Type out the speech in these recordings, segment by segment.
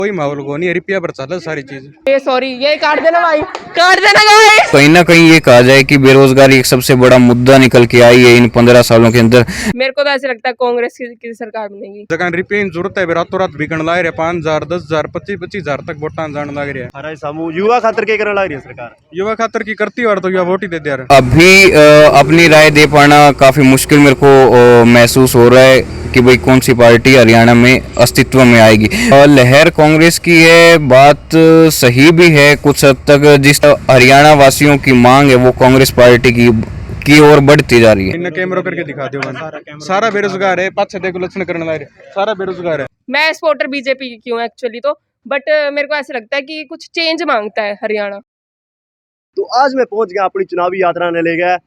कोई माहौल को नहीं, रुपया पर चल सारी चीज। ये सॉरी, ये काट देना भाई, काट देना गाइस। कहीं ना कहीं ये कहा जाए कि बेरोजगारी एक सबसे बड़ा मुद्दा निकल के आई है इन 15 सालों के अंदर। मेरे को तो ऐसे लगता है कांग्रेस की सरकार बनेगी। जगह रुपये की जरूरत है, रातों रात बिकन लाग रहे 5,000 10,000 25,000 तक वोटा जान लग रहे हैं। हमारा समूह युवा खातर के करने लग रही है सरकार। युवा खातर की करती और तो युवा वोट ही दे दे। अभी अपनी राय दे पाना काफी मुश्किल मेरे को महसूस हो रहा है कि भाई कौन सी पार्टी हरियाणा में अस्तित्व में आएगी। लहर कांग्रेस की है, बात सही भी है कुछ हद तक। जिस हरियाणा वासियों की मांग है वो कांग्रेस पार्टी की ओर बढ़ती जा रही है। इन कैमरा करके दिखा दो, सारा बेरोजगार है, पाछे देखो लक्षण करने लग रहे, सारा बेरोजगार है। मैं सपोर्टर बीजेपी की क्यों एक्चुअली तो, बट मेरे को ऐसे लगता है कि कुछ चेंज मांगता है हरियाणा। तो आज मैं पहुंच गया अपनी चुनावी यात्रा ने ले गया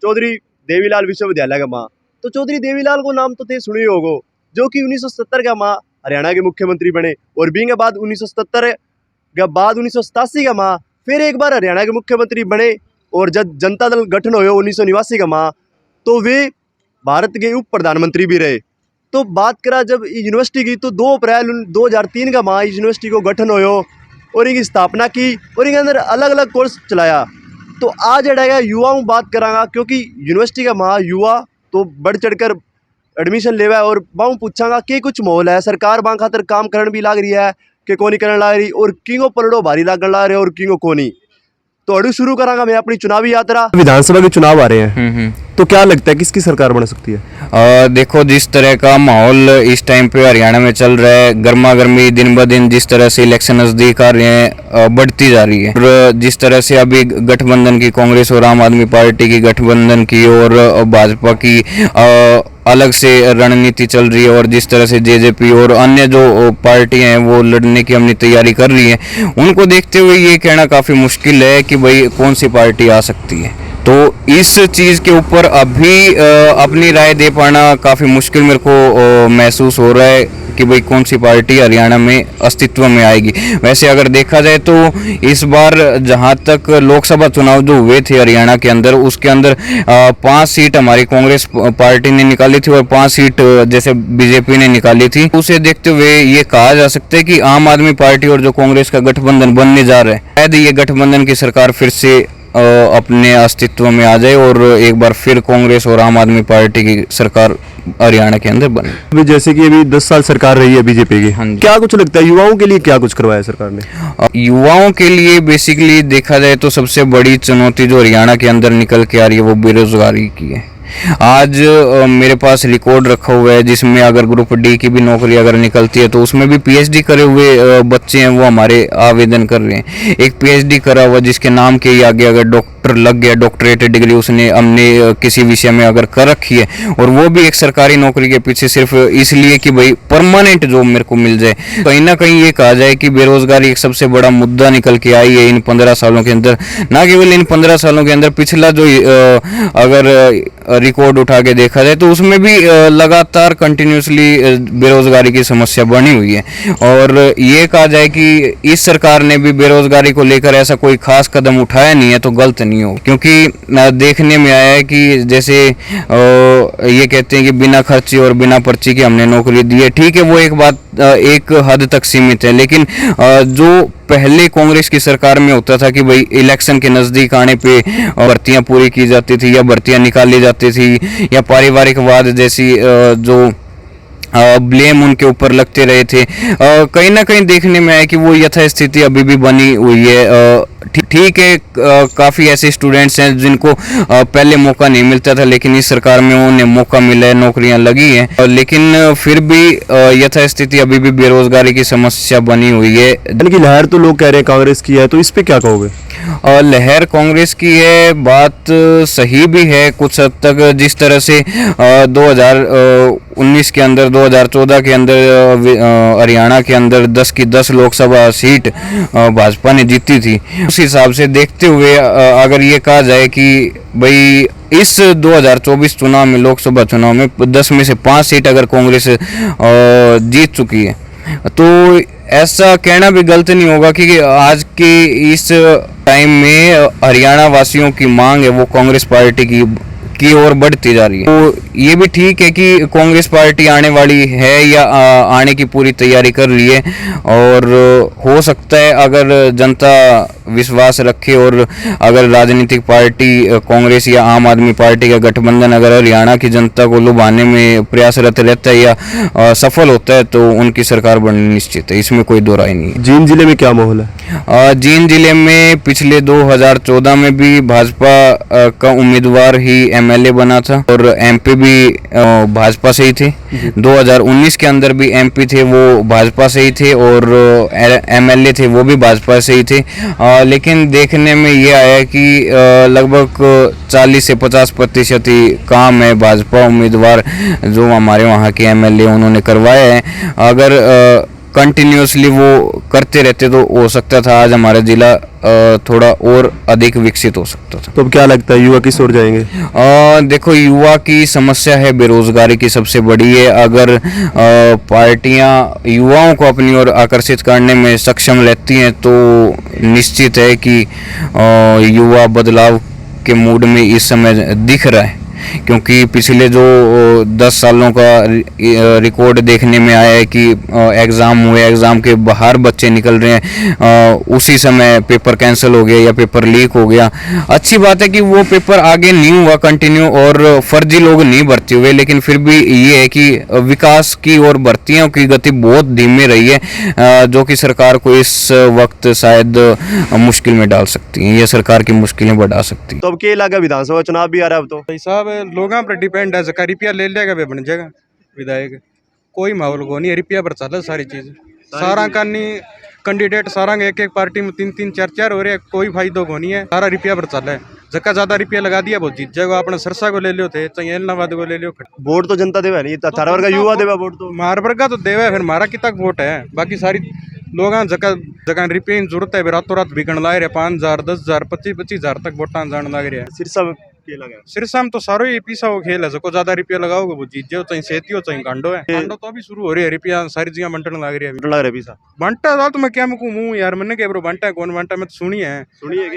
चौधरी देवीलाल विश्वविद्यालय का माँ। तो चौधरी देवीलाल को नाम तो थे सुने होगो, जो कि 1970 का माँ हरियाणा के मुख्यमंत्री बने और बीइंग के बाद 1970 के बाद 1987 का माँ फिर एक बार हरियाणा के मुख्यमंत्री बने। और जब जनता दल गठन हुए 1989 का माँ, तो वे भारत के उप प्रधानमंत्री भी रहे। तो बात करा जब यूनिवर्सिटी की, तो 2 अप्रैल 2003 का माँ इस यूनिवर्सिटी को गठन हो और इनकी स्थापना की और इनके अंदर अलग अलग कोर्स चलाया। तो आज अड़ेगा युवाओं बात करांगा, क्योंकि यूनिवर्सिटी का माँ युवा तो बढ़ चढ़कर एडमिशन लेवा है। और बाहू पूछांगा कि कुछ माहौल है, सरकार बां खातर काम करन भी लाग रही है कि कोनी करन लाग रही, और किंगो पलड़ो भारी लागन लाग रहे और किंगो कोनी। तो अड़ू शुरू करांगा मैं अपनी चुनावी यात्रा। विधानसभा के चुनाव आ रहे हैं, तो क्या लगता है किसकी सरकार बन सकती है? देखो जिस तरह का माहौल इस टाइम पे हरियाणा में चल रहा है, गर्मा गर्मी दिन ब दिन जिस तरह से इलेक्शन नजदीक आ रहे हैं बढ़ती जा रही है। और जिस तरह से अभी गठबंधन की कांग्रेस और आम आदमी पार्टी की गठबंधन की और भाजपा की अलग से रणनीति चल रही है, और जिस तरह से जेजेपी और अन्य जो पार्टियां हैं वो लड़ने की अपनी तैयारी कर रही है, उनको देखते हुए ये कहना काफ़ी मुश्किल है कि भाई कौन सी पार्टी आ सकती है। तो इस चीज़ के ऊपर अभी अपनी राय दे पाना काफ़ी मुश्किल मेरे को महसूस हो रहा है कि भाई कौन सी पार्टी हरियाणा में अस्तित्व में आएगी। वैसे अगर देखा जाए तो इस बार जहां तक लोकसभा चुनाव जो हुए थे हरियाणा के अंदर, उसके अंदर 5 सीट हमारी कांग्रेस पार्टी ने निकाली थी और 5 सीट जैसे बीजेपी ने निकाली थी। उसे देखते हुए ये कहा जा सकता है कि आम आदमी पार्टी और जो कांग्रेस का गठबंधन बनने जा रहा है, शायद ये गठबंधन की सरकार फिर से अपने अस्तित्व में आ जाए और एक बार फिर कांग्रेस और आम आदमी पार्टी की सरकार हरियाणा के अंदर बने। अभी जैसे कि अभी 10 साल सरकार रही है बीजेपी की, हाँ जी। क्या कुछ लगता है युवाओं के लिए क्या कुछ करवाया सरकार ने? युवाओं के लिए बेसिकली देखा जाए तो सबसे बड़ी चुनौती जो हरियाणा के अंदर निकल के आ रही है वो बेरोजगारी की है। आज मेरे पास रिकॉर्ड रखा हुआ है जिसमें अगर ग्रुप डी की भी नौकरी अगर निकलती है तो उसमें भी पीएचडी करे हुए बच्चे हैं वो हमारे आवेदन कर रहे हैं। एक पीएचडी करा हुआ जिसके नाम के ही आगे अगर डॉक्टर लग गया, डॉक्टरेट डिग्री उसने हमने किसी विषय में अगर कर रखी है, और वो भी एक सरकारी नौकरी के पीछे सिर्फ इसलिए कि भाई परमानेंट जॉब मेरे को मिल जाए। कहीं ना कहीं ये कहा जाए कि बेरोजगारी एक सबसे बड़ा मुद्दा निकल के आई है इन 15 सालों के अंदर। ना केवल इन 15 सालों के अंदर, पिछला जो अगर रिकॉर्ड उठा के देखा जाए तो उसमें भी लगातार कंटिन्यूसली बेरोजगारी की समस्या बनी हुई है। और ये कहा जाए कि इस सरकार ने भी बेरोजगारी को लेकर ऐसा कोई खास कदम उठाया नहीं है तो गलत नहीं हो, क्योंकि देखने में आया है कि जैसे ये कहते हैं कि बिना खर्ची और बिना पर्ची के हमने नौकरी दी है। ठीक है, वो एक बात एक हद तक सीमित है, लेकिन जो पहले कांग्रेस की सरकार में होता था कि भाई इलेक्शन के नज़दीक आने पे भर्तियां पूरी की जाती थी या भर्तियां निकाली जाती थी, या पारिवारिक वाद जैसी जो ब्लेम उनके ऊपर लगते रहे थे, कहीं ना कहीं देखने में आया कि वो यथास्थिति अभी भी बनी हुई है। ठीक है, काफ़ी ऐसे स्टूडेंट्स हैं जिनको पहले मौका नहीं मिलता था, लेकिन इस सरकार में उन्हें मौका मिला है, नौकरियां लगी हैं, लेकिन फिर भी यथास्थिति अभी भी बेरोजगारी की समस्या बनी हुई है। यानी कि लहर तो लोग कह रहे हैं कांग्रेस की है, तो इस पे क्या कहोगे? लहर कांग्रेस की है, बात सही भी है कुछ हद तक। जिस तरह से 2019 के अंदर, 2014 के अंदर हरियाणा के अंदर 10 की 10 लोकसभा सीट भाजपा ने जीती थी, उस हिसाब से देखते हुए अगर ये कहा जाए कि भाई इस 2024 चुनाव में, लोकसभा चुनाव में 10 में से 5 सीट अगर कांग्रेस जीत चुकी है, तो ऐसा कहना भी गलत नहीं होगा कि आज के इस टाइम में हरियाणा वासियों की मांग है वो कांग्रेस पार्टी की की ओर बढ़ती जा रही है। तो ये भी ठीक है कि कांग्रेस पार्टी आने वाली है या आने की पूरी तैयारी कर रही है, और हो सकता है अगर जनता विश्वास रखे और अगर राजनीतिक पार्टी कांग्रेस या आम आदमी पार्टी का गठबंधन अगर हरियाणा की जनता को लुभाने में प्रयासरत रहता है या सफल होता है तो उनकी सरकार बननी निश्चित है, इसमें कोई दो राय नहीं है। जींद जिले में क्या माहौल है? जींद जिले में पिछले 2014 में भी भाजपा का उम्मीदवार ही एमएलए बना था और एमपी भी भाजपा से ही थे। 2019 के अंदर भी एमपी थे वो भाजपा से ही थे और एमएलए थे वो भी भाजपा से ही थे। लेकिन देखने में ये आया कि लगभग 40 से 50% ही काम है भाजपा उम्मीदवार जो हमारे वहाँ के एमएलए उन्होंने करवाया है। अगर कंटिन्यूसली वो करते रहते तो हो सकता था आज हमारा जिला थोड़ा और अधिक विकसित हो सकता था। तो अब क्या लगता है युवा किस ओर जाएंगे? देखो, युवा की समस्या है बेरोजगारी की सबसे बड़ी है। अगर पार्टियां युवाओं को अपनी ओर आकर्षित करने में सक्षम रहती हैं तो निश्चित है कि युवा बदलाव के मूड में इस समय दिख रहा है, क्योंकि पिछले जो 10 सालों का रिकॉर्ड देखने में आया है कि एग्ज़ाम हुए, एग्ज़ाम के बाहर बच्चे निकल रहे हैं, उसी समय पेपर कैंसिल हो गया या पेपर लीक हो गया। अच्छी बात है कि वो पेपर आगे नहीं हुआ कंटिन्यू और फर्जी लोग नहीं भर्ती हुए, लेकिन फिर भी ये है कि विकास की और भर्तियों की गति बहुत धीमी रही है, जो कि सरकार को इस वक्त शायद मुश्किल में डाल सकती है, ये सरकार की मुश्किलें बढ़ा सकती है। तो अब के इलाका विधानसभा चुनाव भी आ रहा है अब तो। भाई साहब लोगों पर डिपेंड है, जका रुपया ले लेगा वे बन जाएगा विधायक। कोई माहौल को नहीं है, रुपया पर चल सारी चीज। सारा का नहीं कैंडिडेट सारा एक एक पार्टी में 3-3 4-4 हो रहे हैं, कोई फायदो को नहीं है, सारा रुपया पर चल है। जका ज्यादा रुपया लगा दिया वो जीत जाएगा। अपने सरसा को ले लियो थे, चाहे इलाहाबाद को ले लियो। वोट तो जनता देवा नहीं, 18 वर्ग का युवा देवा वोट तो। मार वर्गा तो देवा है, फिर मारा कि तक वोट है। बाकी सारी लोग जगह रुपये की जरूरत है, रातों रात बिकन ला रहे। 5,000 10,000 25,000 तक वोटा जान लग रहे हैं। सिरसा में के लगा सिरसा में तो सारो ही पीसा वो खेल है, जको ज्यादा रुपया लगाओगे वो जीत जाओ, चाहे सेती हो चाहे कांडो है। कांडो तो अभी शुरू हो रही है, रुपया सारी जगह बंटन लग रही है। लग रहा है पीसा बंटा था तो मैं क्या मुँह यार, मैंने क्या ब्रो बंटा है कौन बंटा, मैं तो सुनी है।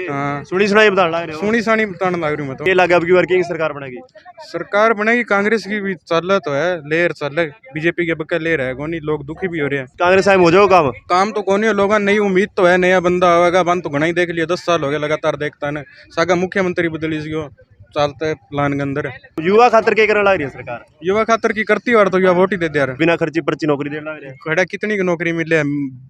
हाँ सुनी सुनाई बता लग रहे हो। सुनी सानी बताने लग रही हूँ मैं तो। ये लगा अब की वर्किंग सरकार बनेगी? सरकार बनेगी, कांग्रेस की भी चल तो है, लेर चल, बीजेपी के बक्का लेर है कोनी, लोग दुखी भी हो रहे हैं। कांग्रेस आए हो जाओ काम तो कौन है, लोग नई उम्मीद तो है, नया बंदा होगा। बंद तो घना ही देख लिया, 10 साल हो गए लगातार देखता है। सागा मुख्यमंत्री बदली सी चलता है प्लान के अंदर। युवा खातर क्या करने लग रही है सरकार? युवा खातर की करती और तो युवा वोट ही देते यार। बिना खर्ची पर्ची नौकरी देने लग रही है। खड़ा कितनी की नौकरी मिले,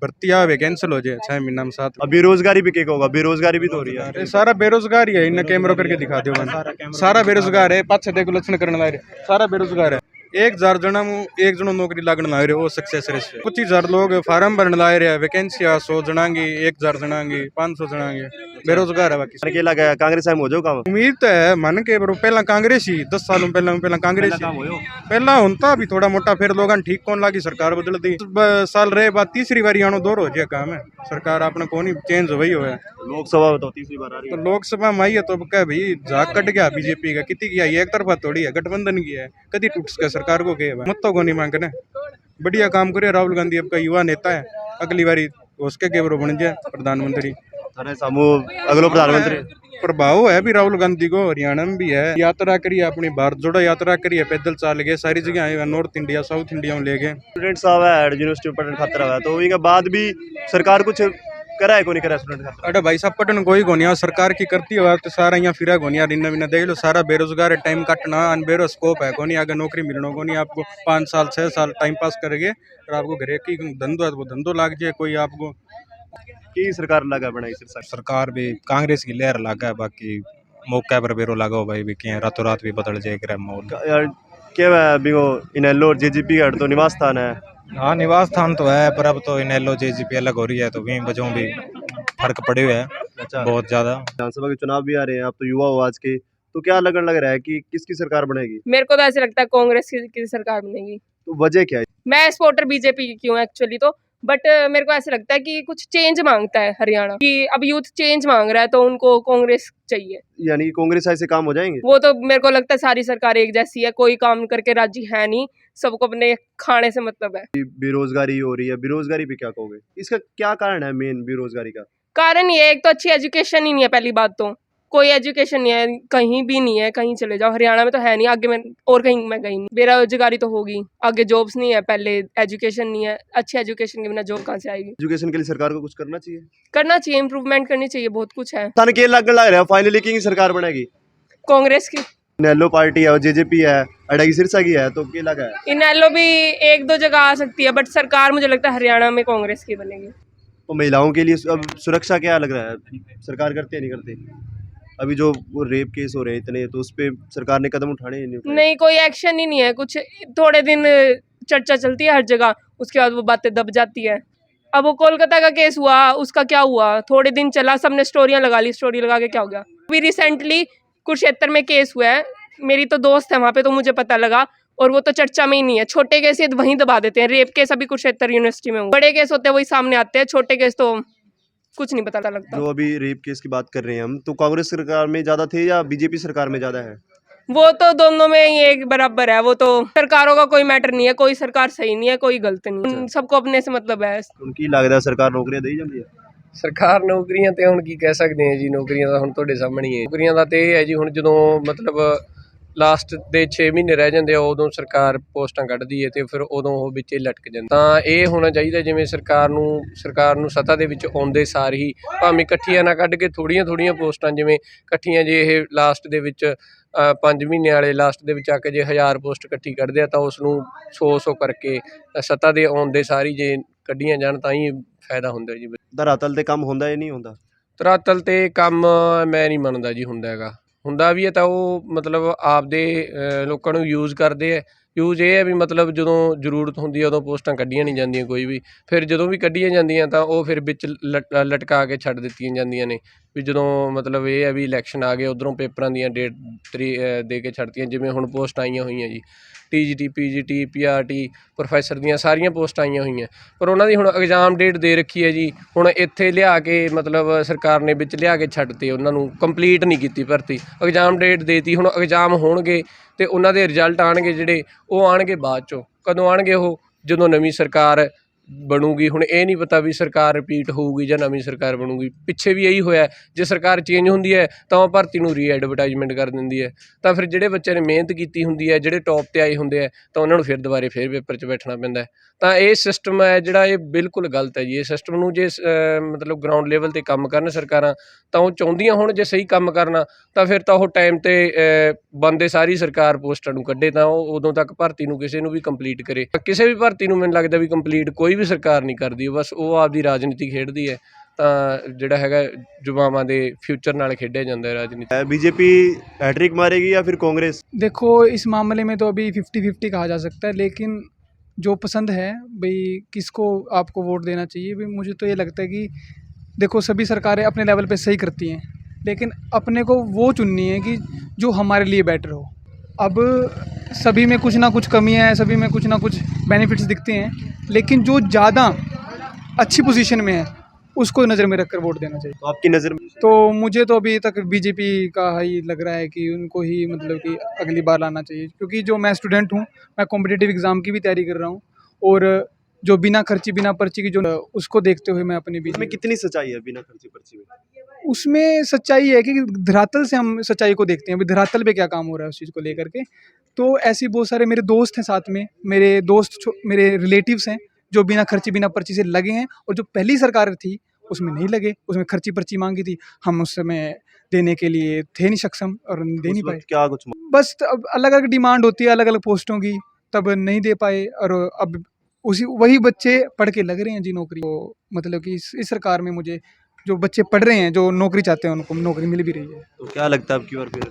भर्ती आवे कैंसिल हो जाए 6 महीना में 7। अब बेरोजगारी भी क्या होगा? बेरोजगारी भी तो हो रही है। सारा बेरोजगार ही है, इन्हें कैमरा करके दिखा दो। सारा बेरोजगार है, पाछे देखो लक्षण करने लग रहे, सारा बेरोजगार है। 1,000 जना एक जनो नौकरी लागण लग रहे हो, सक्सेस रेट 25,000 लोग फार्म भरने ला रहे हैं, वैकेंसी 100 जना की, 1,000 जना की, 500 जना की, बेरोजगार है। बाकी के लगा कांग्रेस आए हो जाओ काम? उम्मीद तो है मन के पहला कांग्रेस ही 10 सालों पहला कांग्रेस ही पहला होता भी थोड़ा मोटा, फिर लोग ठीक कौन लागी, सरकार बदल दी साल रहे बाद तीसरी बारी आनो दौर हो जाए काम है। सरकार अपने कौन ही चेंज हो गई हो है। लोकसभा में तो तीसरी बार आ रही है। तो लोकसभा में आई है तो क्या भाई झाग कट गया बीजेपी का, कितनी किया एक तरफा थोड़ी है, गठबंधन की है, कभी टूट सके सरकार को के मत तो नहीं मांगने। बढ़िया काम करे राहुल गांधी, अब का युवा नेता है, अगली बारी उसके के बन जाए प्रधानमंत्री। अरे समूह अगलो प्रधानमंत्री प्रभाव है भी राहुल गांधी को, हरियाणा में भी है। यात्रा करी अपनी, भारत जोड़ो यात्रा करी है, पैदल चल गए, सारी जगह आएगा, नॉर्थ इंडिया साउथ इंडिया में ले गए। स्टूडेंट साहब है यूनिवर्सिटी पढ़ने खातर है, तो इनके बाद भी सरकार कुछ करा है को नहीं करा स्टूडेंट खातर? अरे भाई साहब पटन कोई गोनिया सरकार की करती है तो सारा यहाँ फिरा गोनिया रिन्ना बिना देख लो, सारा बेरोजगार है, टाइम काटना अनबेरो स्कोप है कोनी, आगे नौकरी मिलना कोनी आपको। 5 साल 6 साल टाइम पास करेंगे और आपको घरे की धंधो है वो धंधो लाग जाए कोई आपको। की सरकार लगा बनाई सरकार भी कांग्रेस की लहर लगा है, बाकी मौके पर बेरो लगा भाई भी क्या रातों रात भी बदल जाएगा माहौल। यार क्या है बिगो इनेलो जेजीपी का तो निवास स्थान है। हाँ निवास स्थान तो है, पर अब तो इनेलो जेजीपी अलग हो रही है तो वहीं वजहों भी फर्क पड़े हुए हैं। अच्छा। बहुत ज्यादा। विधानसभा के चुनाव भी आ रहे हैं, आप तो युवा हो आज के, तो क्या लगन लग रहा है कि किसकी सरकार बनेगी? मेरे को तो ऐसे लगता है कांग्रेस की सरकार बनेगी। तो वजह क्या है? मैं सपोर्टर बीजेपी की क्यों एक्चुअली तो, बट मेरे को ऐसे लगता है कि कुछ चेंज मांगता है हरियाणा, कि अब यूथ चेंज मांग रहा है तो उनको कांग्रेस चाहिए। यानी कि कांग्रेस ऐसे काम हो जाएंगे? वो तो मेरे को लगता है सारी सरकार एक जैसी है, कोई काम करके राजी है नहीं, सबको अपने खाने से मतलब है। बेरोजगारी हो रही है, बेरोजगारी भी क्या कहोगे? इसका क्या कारण है मेन बेरोजगारी का? कारण ये एक तो अच्छी एजुकेशन ही नहीं है पहली बात तो, कोई एजुकेशन नहीं है, कहीं भी नहीं है, कहीं चले जाओ हरियाणा में तो है नहीं, आगे मैं और कहीं मैं गई नहीं। बेरोजगारी तो होगी, आगे जॉब्स नहीं है, पहले एजुकेशन नहीं है, अच्छी एजुकेशन के बिना जॉब कहाँ से आएगी। एजुकेशन के लिए सरकार को कुछ करना चाहिए। करना चाहिए, इंप्रूवमेंट करनी चाहिए, बहुत कुछ है। थाने के लग रहा है फाइनली की सरकार बनेगी। कांग्रेस की नेलो पार्टी है और जेजेपी है, अडागी सिरसा की है, तो क्या लगा है। इनेलो भी एक दो जगह आ सकती है, बट सरकार मुझे लगता है हरियाणा में कांग्रेस की बनेगी। तो महिलाओं के लिए अब सुरक्षा क्या लग रहा है, सरकार करते है नहीं करते। अभी जो वो रेप केस हो रहे हैं इतने, तो उस पे सरकार ने कदम उठाने नहीं उठाए। नहीं, कोई एक्शन ही नहीं है, कुछ थोड़े दिन चर्चा चलती है हर जगह, उसके बाद वो बातें दब जाती है। अब वो कोलकाता का केस हुआ, उसका क्या हुआ, थोड़े दिन चला, सबने स्टोरियां लगा ली, स्टोरी लगा के क्या हो गया। अभी रिसेंटली कुरुक्षेत्र में केस हुआ है, मेरी तो दोस्त है वहाँ पे, तो मुझे पता लगा, और वो तो चर्चा में ही नहीं है। छोटे केस ये वहीं दबा देते हैं, रेप केस अभी कुरुक्षेत्र यूनिवर्सिटी में हुआ, बड़े केस होते हैं वही सामने आते हैं, छोटे केस तो कुछ नहीं पता लगता। जो अभी रेप केस की बात कर रहे हैं हम, तो कांग्रेस सरकार में ज्यादा थे या बीजेपी सरकार में ज्यादा है। वो तो दोनों में ही एक बराबर है, वो तो सरकारों का कोई मैटर नहीं है, कोई सरकार सही नहीं है, कोई गलत नहीं है, सबको अपने से मतलब है। उनकी लगता सरकार नौकरियां दे ਜਾਂਦੀ ਹੈ। ਸਰਕਾਰ ਨੌਕਰੀਆਂ ਤੇ ਹੁਣ ਕੀ ਕਹਿ ਸਕਦੇ ਹਾਂ ਜੀ, ਨੌਕਰੀਆਂ ਤਾਂ ਹੁਣ ਤੁਹਾਡੇ ਸਾਹਮਣੇ ਹੀ ਹੈ। ਨੌਕਰੀਆਂ ਦਾ ਤੇ ਇਹ ਹੈ ਜੀ, ਹੁਣ ਜਦੋਂ ਮਤਲਬ ਲਾਸਟ ਦੇ 6 ਮਹੀਨੇ ਰਹਿ ਜਾਂਦੇ ਆ, ਉਦੋਂ ਸਰਕਾਰ ਪੋਸਟਾਂ ਕੱਢਦੀ ਹੈ ਤੇ ਫਿਰ ਉਦੋਂ ਉਹ ਵਿੱਚ ਹੀ ਲਟਕ ਜਾਂਦੇ। ਤਾਂ ਇਹ ਹੋਣਾ ਚਾਹੀਦਾ, ਜਿਵੇਂ ਸਰਕਾਰ ਨੂੰ ਸੱਤਾ ਦੇ ਵਿੱਚ ਆਉਂਦੇ ਸਾਰ ਹੀ ਭਾਵੇਂ ਇਕੱਠੀਆਂ ਨਾ ਕੱਢ ਕੇ ਥੋੜ੍ਹੀਆਂ ਪੋਸਟਾਂ, ਜਿਵੇਂ ਇਕੱਠੀਆਂ ਜੇ ਇਹ ਲਾਸਟ ਦੇ ਵਿੱਚ 5 ਮਹੀਨੇ ਵਾਲੇ ਲਾਸਟ ਦੇ ਵਿੱਚ ਆ ਕੇ ਜੇ 1000 ਪੋਸਟ ਇਕੱਠੀ ਕੱਢਦੇ ਆ, ਤਾਂ ਉਸ ਨੂੰ 100 ਕਰਕੇ ਸੱਤਾ ਦੇ ਆਉਣ ਦੇ ਸਾਰ ਹੀ ਜੇ ਕੱਢੀਆਂ ਜਾਣ ਤਾਂ ਹੀ ਫਾਇਦਾ ਹੁੰਦਾ ਜੀ। ਧਰਾਤਲ ਤੇ ਕੰਮ ਹੁੰਦਾ ਜਾਂ ਨਹੀਂ ਹੁੰਦਾ। ਧਰਾਤਲ 'ਤੇ ਕੰਮ ਮੈਂ ਨਹੀਂ ਮੰਨਦਾ ਜੀ ਹੁੰਦਾ ਹੈਗਾ। ਹੁੰਦਾ ਵੀ ਹੈ ਤਾਂ ਉਹ ਮਤਲਬ ਆਪਦੇ ਲੋਕਾਂ ਨੂੰ ਯੂਜ਼ ਕਰਦੇ ਹੈ। ਯੂਜ਼ ਇਹ ਹੈ ਵੀ ਮਤਲਬ ਜਦੋਂ ਜ਼ਰੂਰਤ ਹੁੰਦੀ ਹੈ ਉਦੋਂ ਪੋਸਟਾਂ ਕੱਢੀਆਂ ਨਹੀਂ ਜਾਂਦੀਆਂ ਕੋਈ ਵੀ, ਫਿਰ ਜਦੋਂ ਵੀ ਕੱਢੀਆਂ ਜਾਂਦੀਆਂ ਤਾਂ ਉਹ ਫਿਰ ਵਿੱਚ ਲਟਕਾ ਕੇ ਛੱਡ ਦਿੱਤੀਆਂ ਜਾਂਦੀਆਂ ਨੇ। ਵੀ ਜਦੋਂ ਮਤਲਬ ਇਹ ਹੈ ਵੀ ਇਲੈਕਸ਼ਨ ਆ ਗਏ, ਉੱਧਰੋਂ ਪੇਪਰਾਂ ਦੀਆਂ ਡੇਟ ਦੇ ਕੇ ਛੱਡਤੀਆਂ। ਜਿਵੇਂ ਹੁਣ ਪੋਸਟ ਆਈਆਂ ਹੋਈਆਂ ਜੀ, TGT PGT PRT ਪ੍ਰੋਫੈਸਰ ਦੀਆਂ ਸਾਰੀਆਂ ਪੋਸਟਾਂ ਆਈਆਂ ਹੋਈਆਂ, ਪਰ ਉਹਨਾਂ ਦੀ ਹੁਣ ਐਗਜ਼ਾਮ ਡੇਟ ਦੇ ਰੱਖੀ ਹੈ ਜੀ। ਹੁਣ ਇੱਥੇ ਲਿਆ ਕੇ ਮਤਲਬ ਸਰਕਾਰ ਨੇ ਵਿੱਚ ਲਿਆ ਕੇ ਛੱਡਤੇ, ਉਹਨਾਂ ਨੂੰ ਕੰਪਲੀਟ ਨਹੀਂ ਕੀਤੀ ਭਰਤੀ, ਐਗਜ਼ਾਮ ਡੇਟ ਦੇਤੀ। ਹੁਣ ਐਗਜ਼ਾਮ ਹੋਣਗੇ ਅਤੇ ਉਹਨਾਂ ਦੇ ਰਿਜ਼ਲਟ ਆਉਣਗੇ ਜਿਹੜੇ, ਉਹ ਆਉਣਗੇ ਬਾਅਦ 'ਚੋਂ। ਕਦੋਂ ਆਉਣਗੇ ਉਹ? ਜਦੋਂ ਨਵੀਂ ਸਰਕਾਰ ਬਣੂਗੀ। ਹੁਣ ਇਹ ਨਹੀਂ ਪਤਾ ਵੀ ਸਰਕਾਰ ਰਿਪੀਟ ਹੋਊਗੀ ਜਾਂ ਨਵੀਂ ਸਰਕਾਰ ਬਣੂਗੀ। ਪਿੱਛੇ ਵੀ ਇਹੀ ਹੋਇਆ, ਜੇ ਸਰਕਾਰ ਚੇਂਜ ਹੁੰਦੀ ਹੈ ਤਾਂ ਉਹ ਭਰਤੀ ਨੂੰ ਐਡਵਰਟਾਈਜ਼ਮੈਂਟ ਕਰ ਦਿੰਦੀ ਹੈ, ਤਾਂ ਫਿਰ ਜਿਹੜੇ ਬੱਚਿਆਂ ਨੇ ਮਿਹਨਤ ਕੀਤੀ ਹੁੰਦੀ ਹੈ, ਜਿਹੜੇ ਟੌਪ 'ਤੇ ਆਏ ਹੁੰਦੇ ਹੈ, ਤਾਂ ਉਹਨਾਂ ਨੂੰ ਫਿਰ ਦੁਬਾਰੇ ਫਿਰ ਪੇਪਰ 'ਚ ਬੈਠਣਾ ਪੈਂਦਾ। ਤਾਂ ਇਹ ਸਿਸਟਮ ਹੈ ਜਿਹੜਾ, ਇਹ ਬਿਲਕੁਲ ਗਲਤ ਹੈ ਜੀ। ਇਹ ਸਿਸਟਮ ਨੂੰ ਜੇ ਮਤਲਬ ਗਰਾਊਂਡ ਲੈਵਲ 'ਤੇ ਕੰਮ ਕਰਨ ਸਰਕਾਰਾਂ, ਤਾਂ ਉਹ ਚਾਹੁੰਦੀਆਂ ਹੁਣ ਜੇ ਸਹੀ ਕੰਮ ਕਰਨਾ, ਤਾਂ ਫਿਰ ਤਾਂ ਉਹ ਟਾਈਮ 'ਤੇ ਬੰਦੇ ਸਾਰੀ ਸਰਕਾਰ ਪੋਸਟਾਂ ਨੂੰ ਕੱਢੇ, ਤਾਂ ਉਹ ਉਦੋਂ ਤੱਕ ਭਰਤੀ ਨੂੰ ਕਿਸੇ ਨੂੰ ਵੀ ਕੰਪਲੀਟ ਕਰੇ। ਕਿਸੇ ਵੀ ਭਰਤੀ ਨੂੰ ਮੈਨੂੰ ਲੱਗਦਾ ਵੀ ਕੰਪਲੀਟ ਕੋਈ ਵੀ ਸਰਕਾਰ ਨਹੀਂ ਕਰਦੀ, ਬਸ ਉਹ ਆਪਦੀ ਰਾਜਨੀਤੀ ਖੇਡਦੀ ਹੈ। ਤਾਂ ਜਿਹੜਾ ਹੈਗਾ युवाओं ਦੇ फ्यूचर ਨਾਲ ਖੇਡਿਆ ਜਾਂਦਾ है राजनीति। बीजेपी हैट्रिक मारेगी या फिर कांग्रेस। देखो, इस मामले में तो अभी 50-50 कहा जा सकता है, लेकिन जो पसंद है भाई किसको आपको वोट देना चाहिए, भाई मुझे तो ये लगता है कि देखो सभी सरकारें अपने लेवल पे सही करती हैं, लेकिन अपने को वो चुननी है कि जो हमारे लिए बेटर हो। अब सभी में कुछ ना कुछ कमियां हैं, सभी में कुछ ना कुछ बेनिफिट्स दिखते हैं, लेकिन जो ज़्यादा अच्छी पोजीशन में है उसको नज़र में रखकर वोट देना चाहिए। तो आपकी नज़र में तो मुझे तो अभी तक बीजेपी का ही लग रहा है कि उनको ही मतलब कि अगली बार लाना चाहिए, क्योंकि जो मैं स्टूडेंट हूँ, मैं कॉम्पिटिटिव एग्ज़ाम की भी तैयारी कर रहा हूँ, और जो बिना खर्ची बिना पर्ची की जो उसको देखते हुए मैं अपनी इसमें कितनी सच्चाई है बिना खर्ची पर्ची में। उसमें सच्चाई है कि धरातल से हम सच्चाई को देखते हैं, अभी धरातल पे क्या काम हो रहा है उस चीज़ को लेकर के। तो ऐसे बहुत सारे मेरे दोस्त हैं, साथ में मेरे दोस्त मेरे रिलेटिव्स हैं जो बिना खर्ची बिना पर्ची से लगे हैं, और जो पहली सरकार थी उसमें नहीं लगे, उसमें खर्ची पर्ची मांगी थी, हम उस समय देने के लिए थे नहीं सक्षम और दे नहीं पाए। क्या कुछ बस अब अलग अलग डिमांड होती है अलग अलग पोस्टों की, तब नहीं दे पाए, और अब वही बच्चे पढ़ के लग रहे हैं जी नौकरी। तो मतलब कि इस सरकार में मुझे जो बच्चे पढ़ रहे हैं, जो नौकरी चाहते हैं, उनको नौकरी मिल भी रही है। तो क्या लगता है अब की बार फिर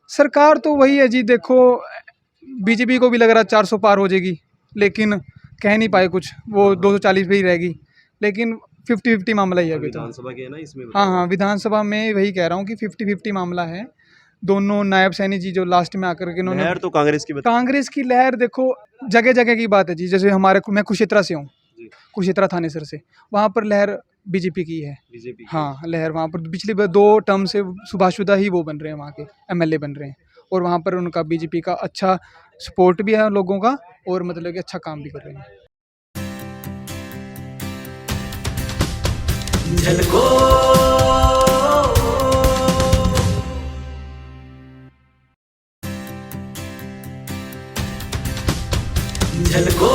सरकार तो वही है जी। देखो, बीजेपी को भी लग रहा 400 पार हो जाएगी, लेकिन कह नहीं पाए कुछ, वो 240 पे ही रहेगी, लेकिन 50-50 मामला ही है अभी तो। विधानसभा के है ना इसमें। हाँ, विधानसभा में वही कह रहा हूँ कि 50-50 मामला है। दोनों नायब सैनी जी जो लास्ट में आकर के लहर तो कांग्रेस की कांग्रेस की लहर देखो जगह जगह की बात है जी। जैसे मैं कुरुक्षेत्र से हूँ, कुरुक्षेत्र थानेसर से, वहाँ पर लहर बीजेपी की है। बीजेपी हाँ, लहर वहाँ पर पिछली 2 टर्म से सुभाषुदा ही वो बन रहे हैं, वहाँ के MLA बन रहे हैं, और वहाँ पर उनका बीजेपी का अच्छा सपोर्ट भी है लोगों का, और मतलब कि अच्छा काम भी कर रहे हैं। झलकों